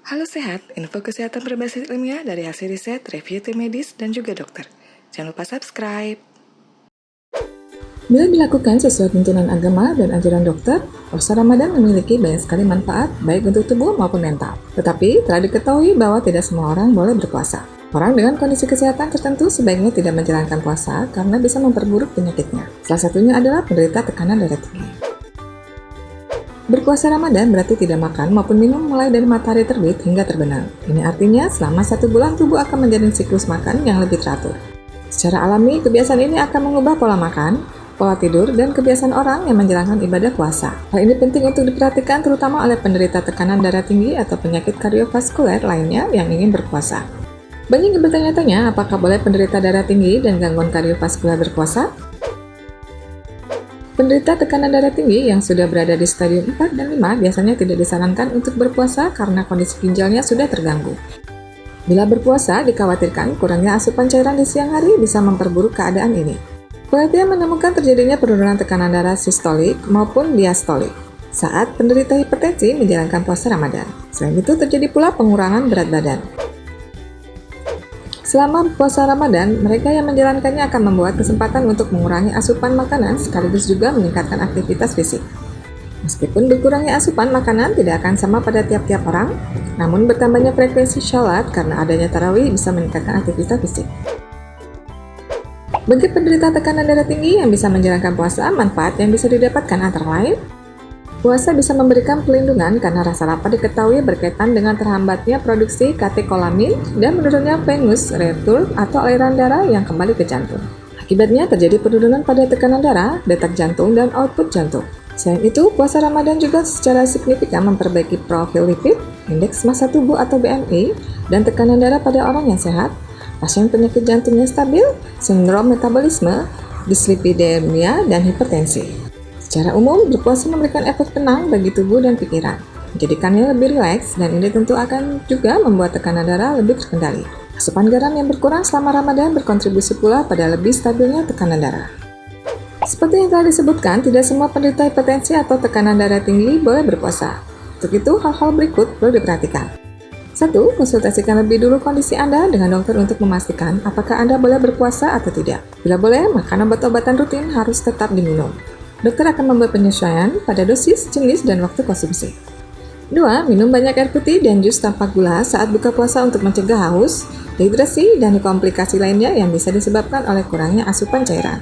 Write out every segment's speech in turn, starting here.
Halo Sehat, info kesehatan berbasis ilmiah dari hasil riset, review tim medis, dan juga dokter. Jangan lupa subscribe. Bila dilakukan sesuai tuntunan agama dan anjuran dokter, puasa Ramadan memiliki banyak sekali manfaat baik untuk tubuh maupun mental. Tetapi telah diketahui bahwa tidak semua orang boleh berpuasa. Orang dengan kondisi kesehatan tertentu sebaiknya tidak menjalankan puasa karena bisa memperburuk penyakitnya. Salah satunya adalah penderita tekanan darah tinggi. Berpuasa Ramadan berarti tidak makan maupun minum mulai dari matahari terbit hingga terbenam. Ini artinya selama 1 bulan tubuh akan menjalin siklus makan yang lebih teratur. Secara alami, kebiasaan ini akan mengubah pola makan, pola tidur, dan kebiasaan orang yang menjalankan ibadah puasa. Hal ini penting untuk diperhatikan terutama oleh penderita tekanan darah tinggi atau penyakit kardiovaskuler lainnya yang ingin berpuasa. Banyak yang bertanya-tanya apakah boleh penderita darah tinggi dan gangguan kardiovaskuler berpuasa? Penderita tekanan darah tinggi yang sudah berada di stadium 4 dan 5 biasanya tidak disarankan untuk berpuasa karena kondisi ginjalnya sudah terganggu. Bila berpuasa, dikhawatirkan kurangnya asupan cairan di siang hari bisa memperburuk keadaan ini. Penelitian menemukan terjadinya penurunan tekanan darah sistolik maupun diastolik saat penderita hipertensi menjalankan puasa Ramadan. Selain itu, terjadi pula pengurangan berat badan. Selama puasa Ramadan, mereka yang menjalankannya akan membuat kesempatan untuk mengurangi asupan makanan sekaligus juga meningkatkan aktivitas fisik. Meskipun berkurangnya asupan makanan tidak akan sama pada tiap-tiap orang, namun bertambahnya frekuensi sholat karena adanya tarawih bisa meningkatkan aktivitas fisik. Bagi penderita tekanan darah tinggi yang bisa menjalankan puasa, manfaat yang bisa didapatkan antara lain, puasa bisa memberikan perlindungan karena rasa lapar diketahui berkaitan dengan terhambatnya produksi katekolamin dan menurunnya venous return atau aliran darah yang kembali ke jantung. Akibatnya terjadi penurunan pada tekanan darah, detak jantung, dan output jantung. Selain itu, puasa Ramadan juga secara signifikan memperbaiki profil lipid, indeks massa tubuh atau BMI, dan tekanan darah pada orang yang sehat, pasien penyakit jantungnya stabil, sindrom metabolisme, dislipidemia, dan hipertensi. Secara umum, berpuasa memberikan efek tenang bagi tubuh dan pikiran, menjadikannya lebih rileks dan ini tentu akan juga membuat tekanan darah lebih terkendali. Asupan garam yang berkurang selama Ramadan berkontribusi pula pada lebih stabilnya tekanan darah. Seperti yang telah disebutkan, tidak semua penderita hipertensi atau tekanan darah tinggi boleh berpuasa. Untuk itu, hal-hal berikut perlu diperhatikan. 1. Konsultasikan lebih dulu kondisi Anda dengan dokter untuk memastikan apakah Anda boleh berpuasa atau tidak. Bila boleh, makanan obat-obatan rutin harus tetap diminum. Dokter akan membuat penyesuaian pada dosis, jenis, dan waktu konsumsi. 2. Minum banyak air putih dan jus tanpa gula saat buka puasa untuk mencegah haus, dehidrasi, dan komplikasi lainnya yang bisa disebabkan oleh kurangnya asupan cairan.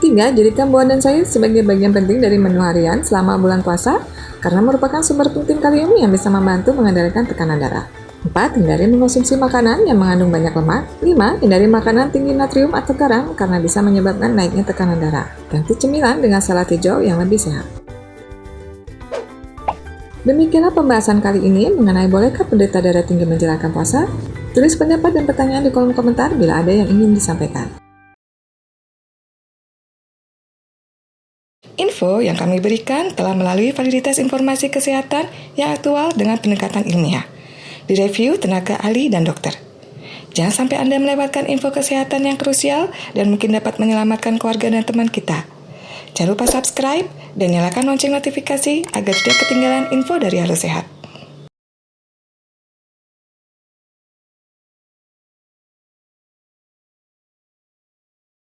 3. Jadikan buah dan sayur sebagai bagian penting dari menu harian selama bulan puasa karena merupakan sumber penting kalium yang bisa membantu mengendalikan tekanan darah. 4. Hindari mengkonsumsi makanan yang mengandung banyak lemak. 5. Hindari makanan tinggi natrium atau garam karena bisa menyebabkan naiknya tekanan darah. Ganti cemilan dengan salad hijau yang lebih sehat. Demikianlah pembahasan kali ini mengenai bolehkah penderita darah tinggi menjalankan puasa. Tulis pendapat dan pertanyaan di kolom komentar bila ada yang ingin disampaikan. Info yang kami berikan telah melalui validitas informasi kesehatan yang aktual dengan pendekatan ilmiah. Direview tenaga ahli dan dokter. Jangan sampai Anda melewatkan info kesehatan yang krusial dan mungkin dapat menyelamatkan keluarga dan teman kita. Jangan lupa subscribe dan nyalakan lonceng notifikasi agar tidak ketinggalan info dari Halo Sehat.